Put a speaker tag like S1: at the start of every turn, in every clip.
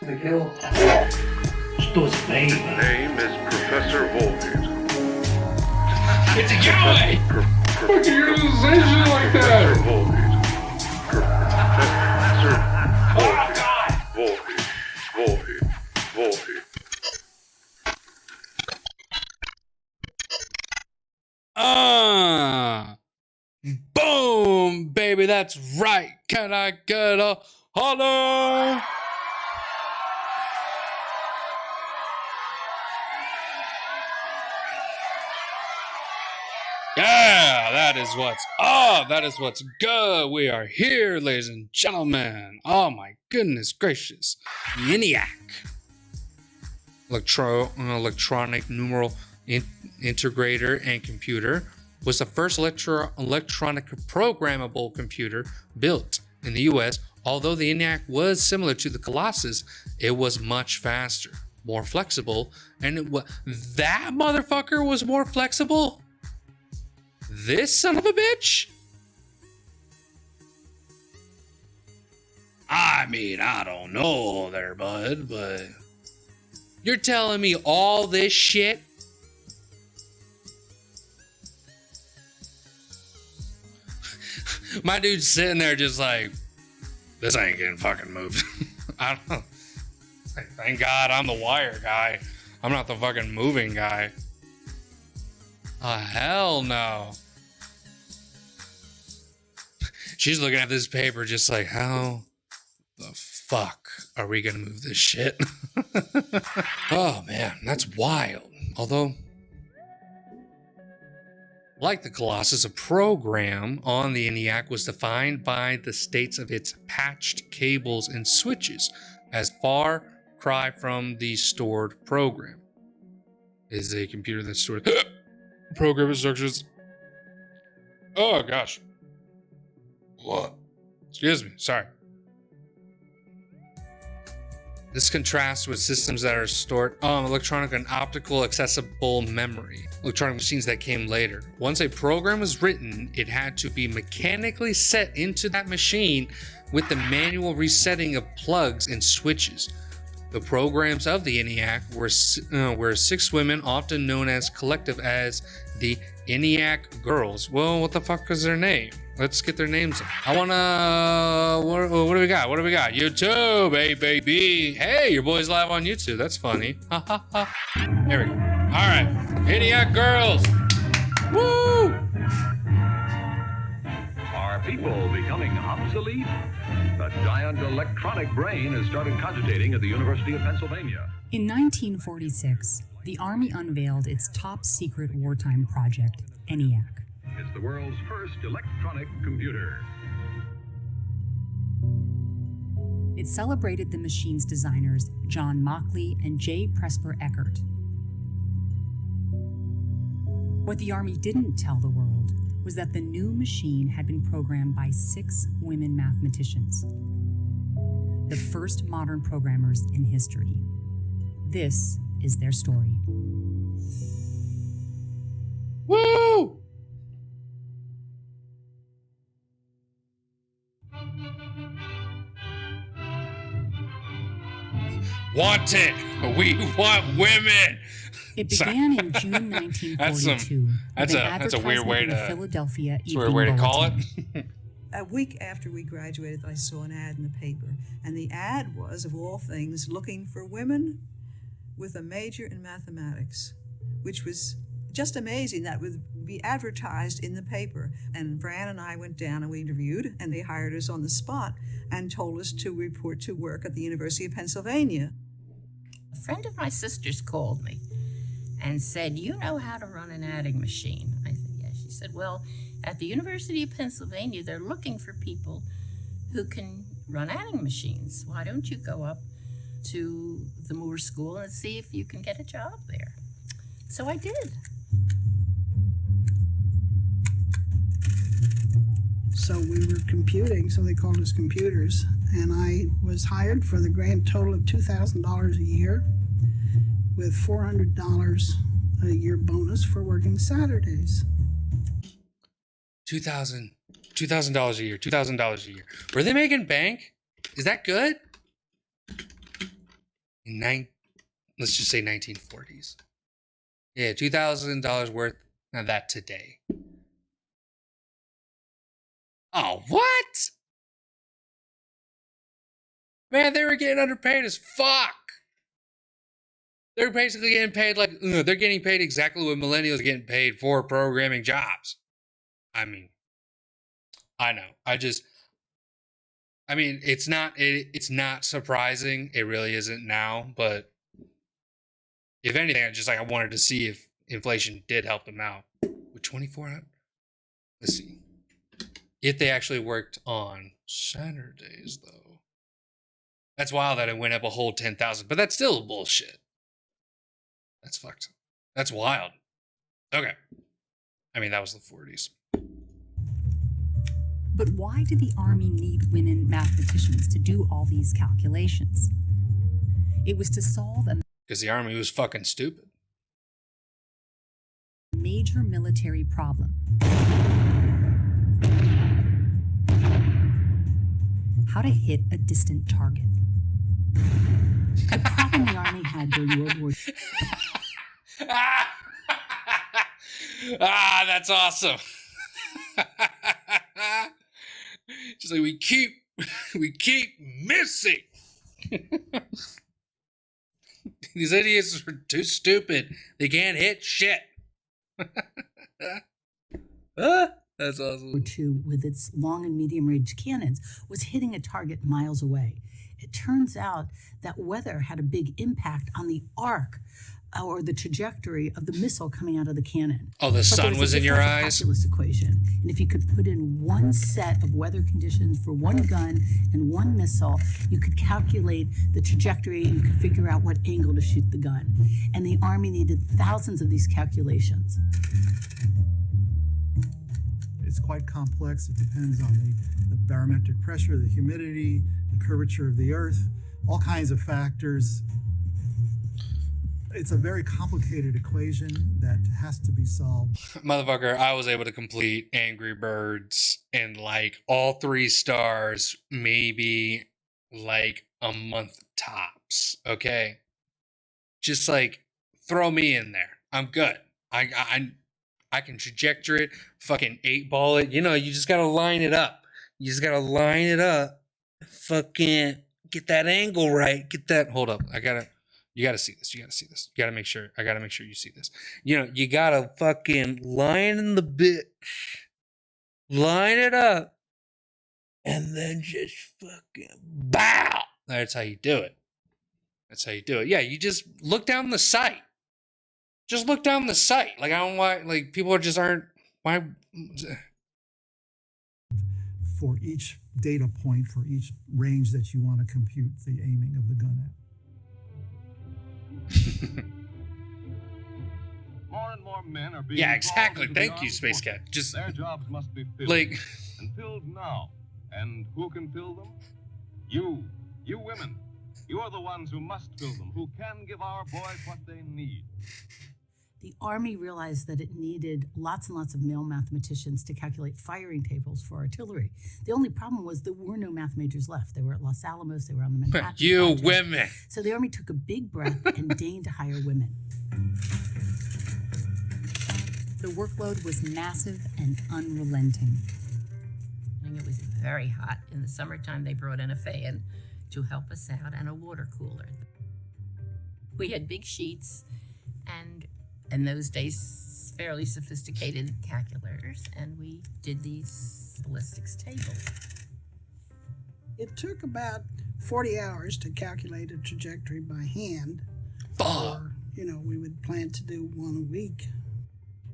S1: Miguel. Что за name?
S2: Name is Professor Volkit.
S1: It's a giveaway!
S3: Fuck you gonna say shit like that?
S2: Professor Volkit.
S3: Boom, baby, that's right. Can I get a holler? Yeah, that is what's up. That is what's good. We are here, ladies and gentlemen. Oh my goodness gracious. ENIAC. Electronic numeral integrator and computer was the first electronic programmable computer built in the US. Although the ENIAC was similar to the Colossus, it was much faster, more flexible, and that motherfucker was more flexible? This son of a bitch? I mean, I don't know there, bud, but you're telling me all this shit? My dude's sitting there just like, this ain't getting fucking moved. I don't know. Thank God I'm the wire guy. I'm not the fucking moving guy. Oh, hell no. She's looking at this paper just like, how the fuck are we gonna move this shit? Oh man, that's wild. Although, like the Colossus, a program on the ENIAC was defined by the states of its patched cables and switches as far cry from the stored program. It is a computer that stored program instructions. Oh gosh. What? Excuse me, sorry. This contrasts with systems that are stored electronic and optical accessible memory, electronic machines that came later. Once a program was written, it had to be mechanically set into that machine with the manual resetting of plugs and switches. The programs of the ENIAC were 6 women, often known as collective as the ENIAC Girls. Well, what the fuck is their name? Let's get their names. I wanna. What do we got? What do we got? YouTube, hey baby. Hey, your boy's live on YouTube. That's funny. Ha ha ha. There we go. All right, ENIAC Girls. Woo!
S4: Are people becoming obsolete? A giant electronic brain has started cogitating at the University of Pennsylvania.
S5: In 1946, the Army unveiled its top secret wartime project, ENIAC.
S4: It's the world's first electronic computer.
S5: It celebrated the machine's designers, John Mauchly and J. Presper Eckert. What the Army didn't tell the world was that the new machine had been programmed by 6 women mathematicians, the first modern programmers in history. This is their story.
S3: Woo! Wanted. We want women.
S5: It began in June 1942.
S3: That's a weird way to.
S5: Philadelphia
S3: That's a weird way to call it.
S6: A week after we graduated, I saw an ad in the paper, and the ad was, of all things, looking for women with a major in mathematics, which was just amazing. That would be advertised in the paper. And Fran and I went down and we interviewed, and they hired us on the spot and told us to report to work at the University of Pennsylvania.
S7: A friend of my sister's called me and said, you know how to run an adding machine? I said, yes. She said, well, at the University of Pennsylvania, they're looking for people who can run adding machines. Why don't you go up to the Moore School and see if you can get a job there? So I did.
S8: So we were computing, so they called us computers, and I was hired for the grand total of $2,000 a year with $400 a year bonus for working Saturdays.
S3: $2,000 a year, $2,000 a year. Were they making bank? Is that good? let's just say 1940s. Yeah, $2,000 worth of that today. Oh, what? Man, they were getting underpaid as fuck. They're basically getting paid like, they're getting paid exactly what millennials are getting paid for programming jobs. I mean, I know. It's not surprising. It really isn't now, but if anything, I wanted to see if inflation did help them out. With 24 hours? Let's see. If they actually worked on Saturdays, though. That's wild that it went up a whole 10,000, but that's still bullshit. That's fucked. That's wild. Okay. I mean, that was the 40s.
S5: But why did the Army need women mathematicians to do all these calculations? It was to solve a
S3: Because the Army was fucking stupid.
S5: major military problem. How to hit a distant target. The problem the Army had during World War II.
S3: That's awesome. Just like we keep missing. These idiots are too stupid. They can't hit shit. That's awesome.
S9: II, with its long and medium range cannons, was hitting a target miles away. It turns out that weather had a big impact on the arc or the trajectory of the missile coming out of the cannon.
S3: Oh, the sun was in your eyes?
S9: Calculus equation. And if you could put in one set of weather conditions for one gun and one missile, you could calculate the trajectory and you could figure out what angle to shoot the gun. And the Army needed thousands of these calculations.
S10: It's quite complex. It depends on the barometric pressure, the humidity, the curvature of the earth, all kinds of factors. It's a very complicated equation that has to be solved.
S3: Motherfucker, I was able to complete Angry Birds in like all 3 stars, maybe like a month tops. Okay, just like throw me in there. I'm good. I can trajectory it, fucking 8-ball it. You know, you just gotta line it up. You just gotta line it up. Fucking get that angle right. Get that. Hold up. You gotta see this. You gotta see this. You gotta make sure. I gotta make sure you see this. You know, you gotta fucking line in the bitch. Line it up. And then just fucking bow. That's how you do it. That's how you do it. Yeah, you just look down the sight. Just look down the sight. Like, I don't know why, like, people just aren't, why?
S10: For each data point, for each range that you want to compute the aiming of the gun at.
S4: More and more men are being
S3: Yeah, exactly.
S4: called into
S3: Thank
S4: the
S3: you,
S4: armed
S3: Space
S4: forces.
S3: Cat. Just,
S4: Their jobs must be filled.
S3: like,
S4: And filled now. And who can fill them? You women. You are the ones who must fill them, who can give our boys what they need.
S9: The Army realized that it needed lots and lots of male mathematicians to calculate firing tables for artillery. The only problem was there were no math majors left. They were at Los Alamos, they were on the Manhattan
S3: you
S9: Project.
S3: women.
S9: So the Army took a big breath and deigned to hire women.
S5: The workload was massive and unrelenting.
S7: It was very hot. In the summertime, they brought in a fan to help us out and a water cooler. We had big sheets and in those days, fairly sophisticated calculators, and we did these ballistics tables.
S8: It took about 40 hours to calculate a trajectory by hand.
S3: Fuck.
S8: Or, we would plan to do one a week.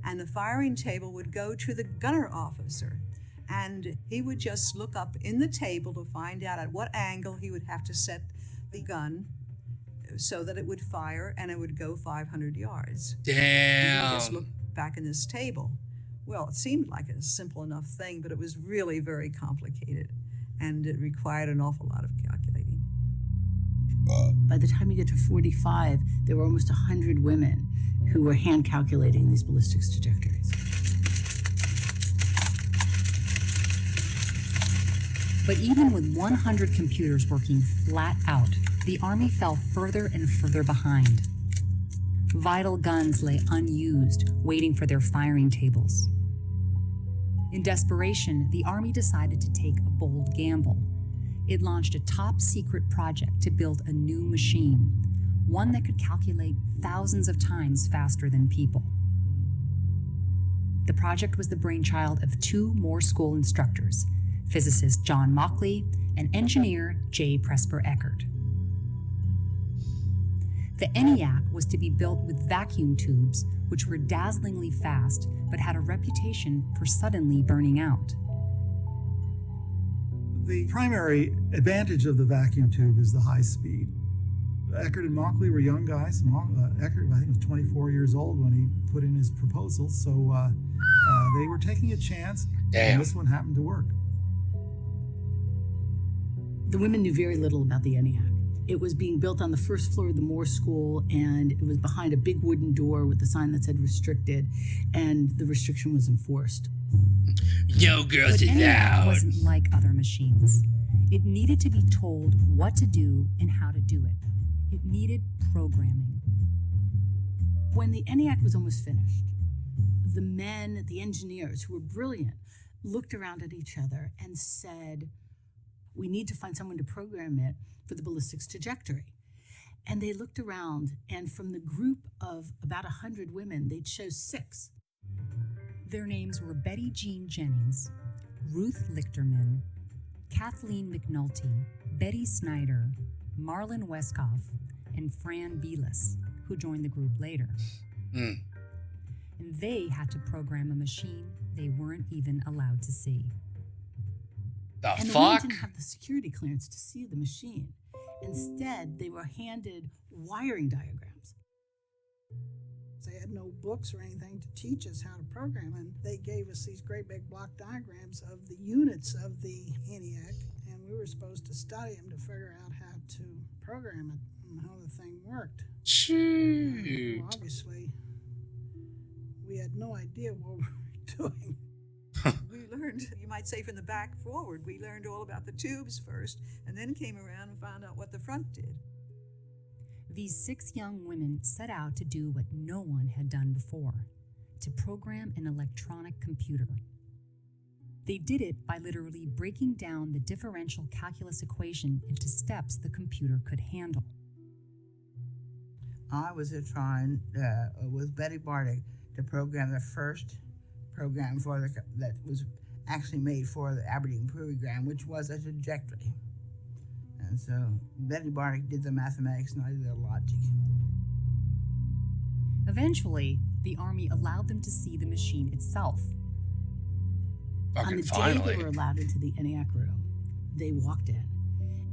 S6: And the firing table would go to the gunner officer. And he would just look up in the table to find out at what angle he would have to set the gun so that it would fire and it would go 500 yards. And he would just look back in this table. Well, it seemed like a simple enough thing, but it was really very complicated. And it required an awful lot of calculating.
S9: By the time you get to 45, there were almost 100 women who were hand calculating these ballistics trajectories.
S5: But even with 100 computers working flat out, the Army fell further and further behind. Vital guns lay unused, waiting for their firing tables. In desperation, the Army decided to take a bold gamble. It launched a top-secret project to build a new machine, one that could calculate thousands of times faster than people. The project was the brainchild of two Moore School instructors, physicist John Mauchly and engineer J. Presper Eckert. The ENIAC was to be built with vacuum tubes, which were dazzlingly fast but had a reputation for suddenly burning out.
S10: The primary advantage of the vacuum tube is the high speed. Eckert and Mauchly were young guys. Eckert, I think, was 24 years old when he put in his proposal, so they were taking a chance, and this one happened to work.
S9: The women knew very little about the ENIAC. It was being built on the first floor of the Moore School, and it was behind a big wooden door with a sign that said restricted, and the restriction was enforced.
S3: Yo, girls,
S5: But
S3: it
S5: ENIAC
S3: loud.
S5: wasn't like other machines. It needed to be told what to do and how to do it. It needed programming.
S9: When the ENIAC was almost finished, the men, the engineers who were brilliant, looked around at each other and said, we need to find someone to program it for the ballistics trajectory. And they looked around, and from the group of about 100 women, they chose 6.
S5: Their names were Betty Jean Jennings, Ruth Lichterman, Kathleen McNulty, Betty Snyder, Marlon Westkoff, and Fran Belis, who joined the group later. And they had to program a machine they weren't even allowed to see.
S9: And the women didn't have the security clearance to see the machine. Instead, they were handed wiring diagrams.
S8: They had no books or anything to teach us how to program, and they gave us these great big block diagrams of the units of the ENIAC, and we were supposed to study them to figure out how to program it and how the thing worked.
S3: Shoot.
S8: Well, obviously, we had no idea what we were doing.
S6: We learned, you might say from the back forward, we learned all about the tubes first, and then came around and found out what the front did.
S5: These 6 young women set out to do what no one had done before, to program an electronic computer. They did it by literally breaking down the differential calculus equation into steps the computer could handle.
S11: I was trying with Betty Bartik to program the first program that was actually made for the Aberdeen program, which was a trajectory. And so Betty Bartik did the mathematics and I did the logic.
S5: Eventually, the Army allowed them to see the machine itself.
S9: On the day they were allowed into the ENIAC room, they walked in,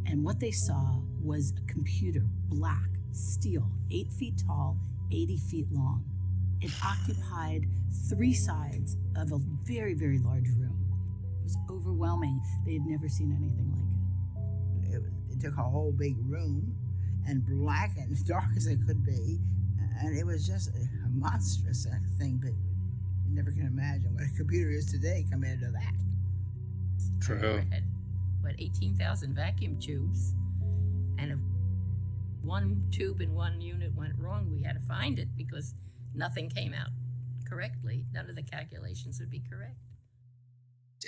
S9: and what they saw was a computer, black, steel, 8 feet tall, 80 feet long. It occupied 3 sides of a very, very large room. It was overwhelming. They had never seen anything like it.
S11: It took a whole big room, and black and as dark as it could be, and it was just a monstrous thing, but you never can imagine what a computer is today compared to that.
S3: True.
S7: Had, 18,000 vacuum tubes, and if one tube in one unit went wrong, we had to find it because nothing came out correctly. None of the calculations would be correct.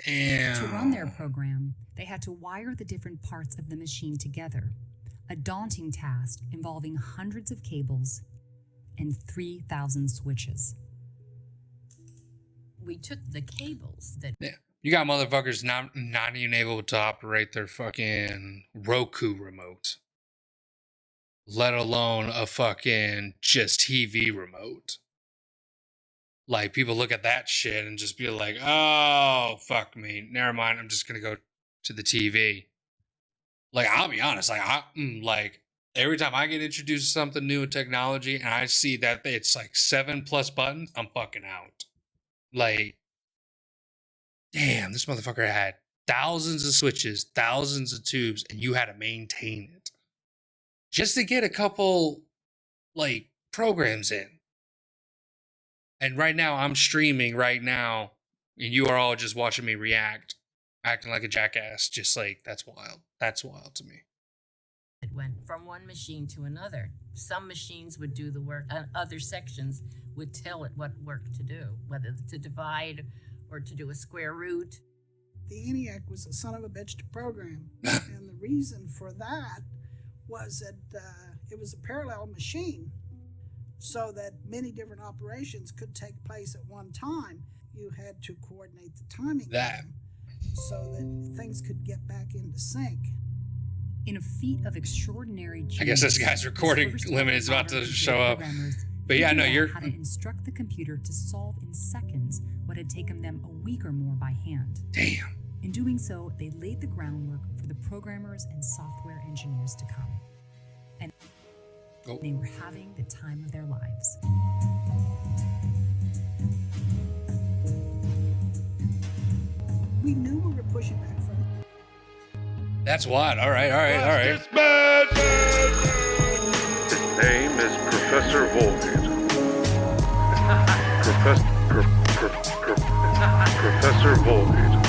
S3: Damn.
S5: To run their program, they had to wire the different parts of the machine together, a daunting task involving hundreds of cables and 3,000 switches.
S7: We took the cables that...
S3: Yeah. You got motherfuckers not even able to operate their fucking Roku remote, let alone a fucking just TV remote. Like, people look at that shit and just be like, oh, fuck me. Never mind. I'm just going to go to the TV. Like, I'll be honest. Like, every time I get introduced to something new in technology and I see that it's like 7+ buttons, I'm fucking out. Like, damn, this motherfucker had thousands of switches, thousands of tubes, and you had to maintain it just to get a couple, like, programs in. And right now, I'm streaming right now, and you are all just watching me react, acting like a jackass. Just like, that's wild. That's wild to me.
S7: it went from one machine to another. Some machines would do the work, and other sections would tell it what work to do, whether to divide or to do a square root.
S8: The ENIAC was a son of a bitch to program. And the reason for that was that it was a parallel machine, so that many different operations could take place at one time. You had to coordinate the timing so that things could get back into sync.
S5: In a feat of extraordinary genius,
S3: I guess this guy's recording limit is about to show up. But yeah, no, you're...
S5: how to instruct the computer to solve in seconds what had taken them a week or more by hand.
S3: Damn.
S5: In doing so, they laid the groundwork for the programmers and software engineers to come. And they were having the time of their lives.
S8: We knew we were pushing back from it.
S3: That's what. All right.
S2: His name is Professor Volkit. Professor Volkit.